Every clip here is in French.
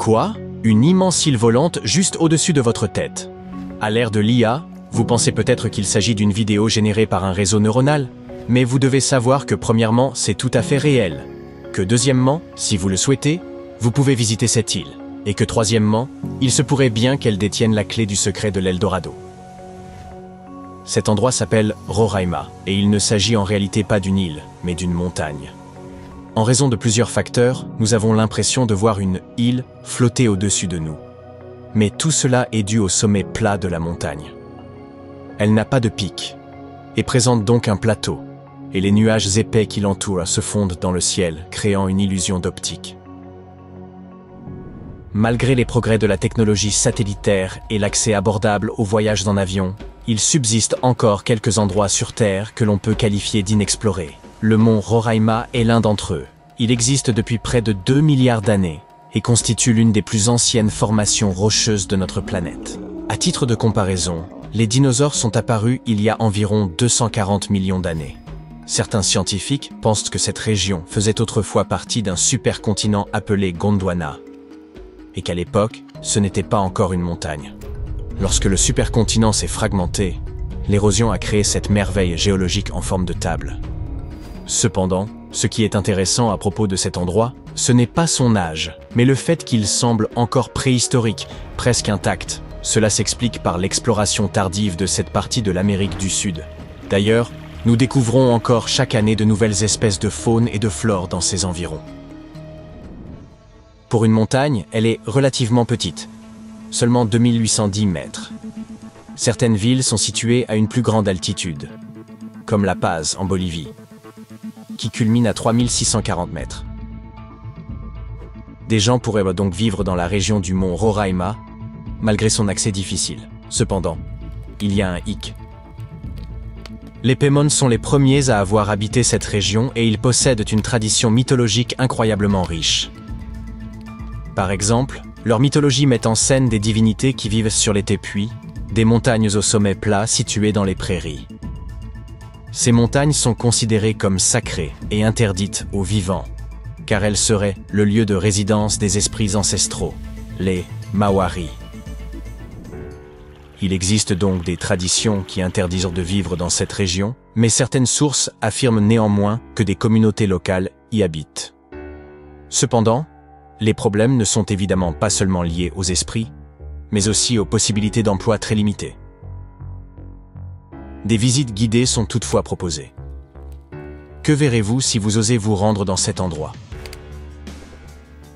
Quoi? Une immense île volante juste au-dessus de votre tête. À l'ère de l'IA, vous pensez peut-être qu'il s'agit d'une vidéo générée par un réseau neuronal, mais vous devez savoir que premièrement, c'est tout à fait réel, que deuxièmement, si vous le souhaitez, vous pouvez visiter cette île, et que troisièmement, il se pourrait bien qu'elle détienne la clé du secret de l'Eldorado. Cet endroit s'appelle Roraima, et il ne s'agit en réalité pas d'une île, mais d'une montagne. En raison de plusieurs facteurs, nous avons l'impression de voir une île flotter au-dessus de nous. Mais tout cela est dû au sommet plat de la montagne. Elle n'a pas de pic, et présente donc un plateau, et les nuages épais qui l'entourent se fondent dans le ciel, créant une illusion d'optique. Malgré les progrès de la technologie satellitaire et l'accès abordable aux voyages en avion, il subsiste encore quelques endroits sur Terre que l'on peut qualifier d'inexplorés. Le mont Roraima est l'un d'entre eux. Il existe depuis près de 2 milliards d'années et constitue l'une des plus anciennes formations rocheuses de notre planète. À titre de comparaison, les dinosaures sont apparus il y a environ 240 millions d'années. Certains scientifiques pensent que cette région faisait autrefois partie d'un supercontinent appelé Gondwana, et qu'à l'époque, ce n'était pas encore une montagne. Lorsque le supercontinent s'est fragmenté, l'érosion a créé cette merveille géologique en forme de table. Cependant, ce qui est intéressant à propos de cet endroit, ce n'est pas son âge, mais le fait qu'il semble encore préhistorique, presque intact. Cela s'explique par l'exploration tardive de cette partie de l'Amérique du Sud. D'ailleurs, nous découvrons encore chaque année de nouvelles espèces de faune et de flore dans ces environs. Pour une montagne, elle est relativement petite, seulement 2810 mètres. Certaines villes sont situées à une plus grande altitude, comme La Paz en Bolivie, qui culmine à 3640 mètres. Des gens pourraient donc vivre dans la région du mont Roraima, malgré son accès difficile. Cependant, il y a un hic. Les Paimon sont les premiers à avoir habité cette région et ils possèdent une tradition mythologique incroyablement riche. Par exemple, leur mythologie met en scène des divinités qui vivent sur les tépuis, des montagnes au sommet plat situées dans les prairies. Ces montagnes sont considérées comme sacrées et interdites aux vivants, car elles seraient le lieu de résidence des esprits ancestraux, les Mawari. Il existe donc des traditions qui interdisent de vivre dans cette région, mais certaines sources affirment néanmoins que des communautés locales y habitent. Cependant, les problèmes ne sont évidemment pas seulement liés aux esprits, mais aussi aux possibilités d'emploi très limitées. Des visites guidées sont toutefois proposées. Que verrez-vous si vous osez vous rendre dans cet endroit?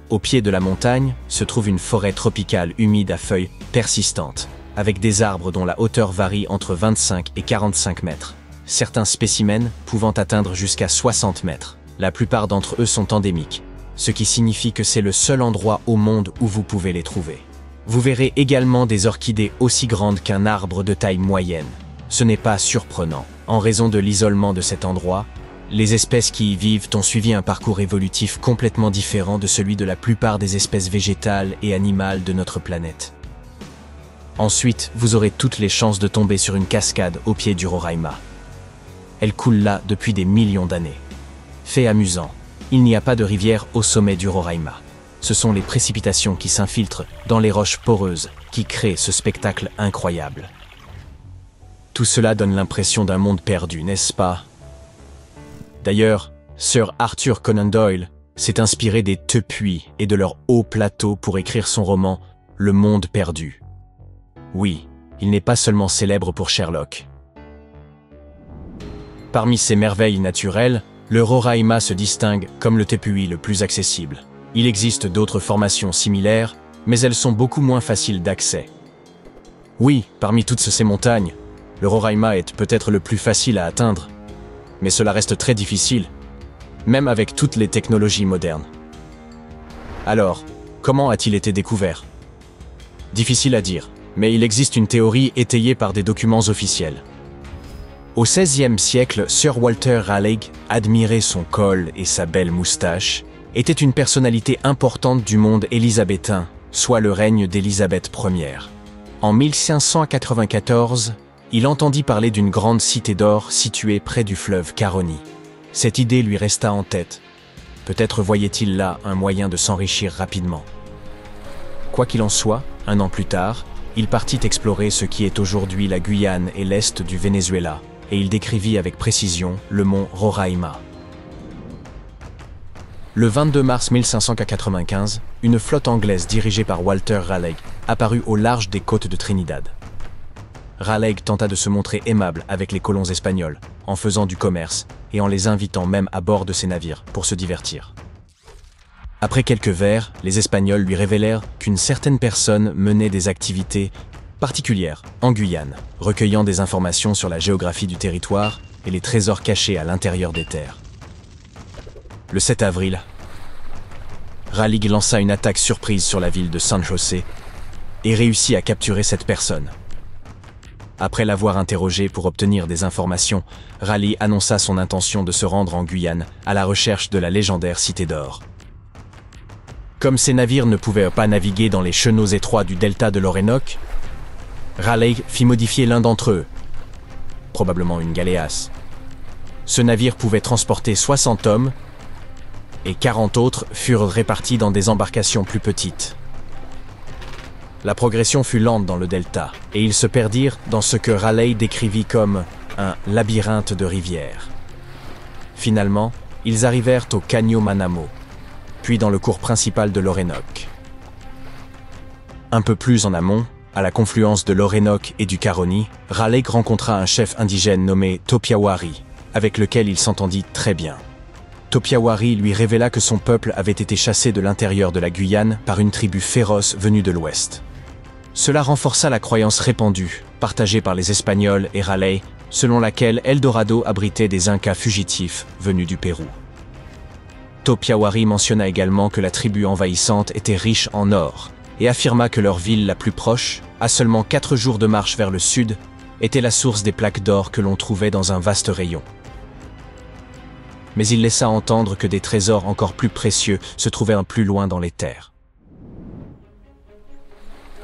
Au pied de la montagne se trouve une forêt tropicale humide à feuilles persistantes, avec des arbres dont la hauteur varie entre 25 et 45 mètres, certains spécimens pouvant atteindre jusqu'à 60 mètres. La plupart d'entre eux sont endémiques, ce qui signifie que c'est le seul endroit au monde où vous pouvez les trouver. Vous verrez également des orchidées aussi grandes qu'un arbre de taille moyenne. Ce n'est pas surprenant. En raison de l'isolement de cet endroit, les espèces qui y vivent ont suivi un parcours évolutif complètement différent de celui de la plupart des espèces végétales et animales de notre planète. Ensuite, vous aurez toutes les chances de tomber sur une cascade au pied du Roraima. Elle coule là depuis des millions d'années. Fait amusant, il n'y a pas de rivière au sommet du Roraima. Ce sont les précipitations qui s'infiltrent dans les roches poreuses qui créent ce spectacle incroyable. Tout cela donne l'impression d'un monde perdu, n'est-ce pas? D'ailleurs, Sir Arthur Conan Doyle s'est inspiré des tépuis et de leur haut plateau pour écrire son roman « Le Monde perdu ». Oui, il n'est pas seulement célèbre pour Sherlock. Parmi ces merveilles naturelles, le Roraima se distingue comme le tépui le plus accessible. Il existe d'autres formations similaires, mais elles sont beaucoup moins faciles d'accès. Oui, parmi toutes ces montagnes, le Roraima est peut-être le plus facile à atteindre, mais cela reste très difficile, même avec toutes les technologies modernes. Alors, comment a-t-il été découvert? Difficile à dire, mais il existe une théorie étayée par des documents officiels. Au XVIe siècle, Sir Walter Raleigh, admirait son col et sa belle moustache, était une personnalité importante du monde élisabétain, soit le règne d'Élisabeth Ier. En 1594, il entendit parler d'une grande cité d'or située près du fleuve Caroni. Cette idée lui resta en tête. Peut-être voyait-il là un moyen de s'enrichir rapidement. Quoi qu'il en soit, un an plus tard, il partit explorer ce qui est aujourd'hui la Guyane et l'est du Venezuela, et il décrivit avec précision le mont Roraima. Le 22 mars 1595, une flotte anglaise dirigée par Walter Raleigh apparut au large des côtes de Trinidad. Raleigh tenta de se montrer aimable avec les colons espagnols, en faisant du commerce et en les invitant même à bord de ses navires pour se divertir. Après quelques vers, les Espagnols lui révélèrent qu'une certaine personne menait des activités particulières en Guyane, recueillant des informations sur la géographie du territoire et les trésors cachés à l'intérieur des terres. Le 7 avril, Raleigh lança une attaque surprise sur la ville de San José et réussit à capturer cette personne. Après l'avoir interrogé pour obtenir des informations, Raleigh annonça son intention de se rendre en Guyane à la recherche de la légendaire Cité d'Or. Comme ces navires ne pouvaient pas naviguer dans les chenaux étroits du delta de l'Orénoque, Raleigh fit modifier l'un d'entre eux, probablement une galéasse. Ce navire pouvait transporter 60 hommes et 40 autres furent répartis dans des embarcations plus petites. La progression fut lente dans le delta, et ils se perdirent dans ce que Raleigh décrivit comme un labyrinthe de rivières. Finalement, ils arrivèrent au Caño Manamo, puis dans le cours principal de l'Orénoque. Un peu plus en amont, à la confluence de l'Orénoque et du Caroni, Raleigh rencontra un chef indigène nommé Topiawari, avec lequel il s'entendit très bien. Topiawari lui révéla que son peuple avait été chassé de l'intérieur de la Guyane par une tribu féroce venue de l'ouest. Cela renforça la croyance répandue, partagée par les Espagnols et Raleigh, selon laquelle Eldorado abritait des Incas fugitifs venus du Pérou. Topiawari mentionna également que la tribu envahissante était riche en or et affirma que leur ville la plus proche, à seulement 4 jours de marche vers le sud, était la source des plaques d'or que l'on trouvait dans un vaste rayon. Mais il laissa entendre que des trésors encore plus précieux se trouvaient plus loin dans les terres.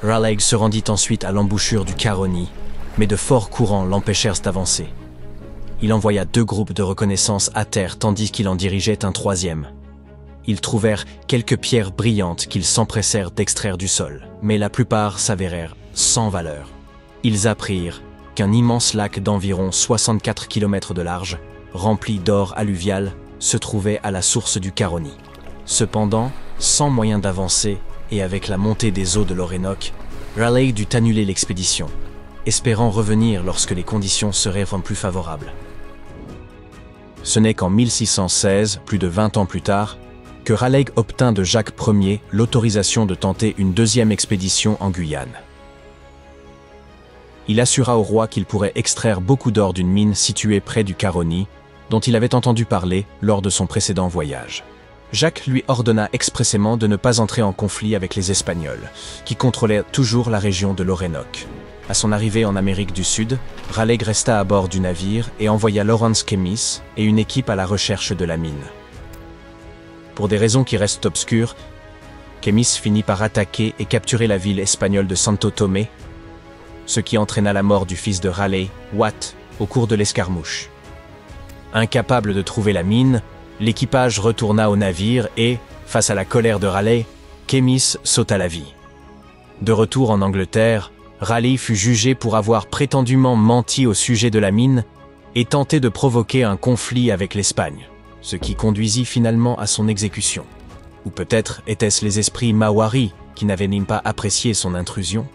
Raleigh se rendit ensuite à l'embouchure du Caroni, mais de forts courants l'empêchèrent d'avancer. Il envoya 2 groupes de reconnaissance à terre tandis qu'il en dirigeait un 3e. Ils trouvèrent quelques pierres brillantes qu'ils s'empressèrent d'extraire du sol, mais la plupart s'avérèrent sans valeur. Ils apprirent qu'un immense lac d'environ 64 km de large, rempli d'or alluvial, se trouvait à la source du Caroni. Cependant, sans moyen d'avancer et avec la montée des eaux de l'Orénoque, Raleigh dut annuler l'expédition, espérant revenir lorsque les conditions seraient plus favorables. Ce n'est qu'en 1616, plus de 20 ans plus tard, que Raleigh obtint de Jacques Ier l'autorisation de tenter une 2e expédition en Guyane. Il assura au roi qu'il pourrait extraire beaucoup d'or d'une mine située près du Caroni, dont il avait entendu parler lors de son précédent voyage. Jacques lui ordonna expressément de ne pas entrer en conflit avec les Espagnols, qui contrôlaient toujours la région de l'Orénoque. À son arrivée en Amérique du Sud, Raleigh resta à bord du navire et envoya Lawrence Keymis et une équipe à la recherche de la mine. Pour des raisons qui restent obscures, Keymis finit par attaquer et capturer la ville espagnole de Santo Tomé, ce qui entraîna la mort du fils de Raleigh, Watt, au cours de l'escarmouche. Incapable de trouver la mine, l'équipage retourna au navire et, face à la colère de Raleigh, Keymis sauta la vie. De retour en Angleterre, Raleigh fut jugé pour avoir prétendument menti au sujet de la mine et tenté de provoquer un conflit avec l'Espagne, ce qui conduisit finalement à son exécution. Ou peut-être étaient-ce les esprits Maoris qui n'avaient même pas apprécié son intrusion?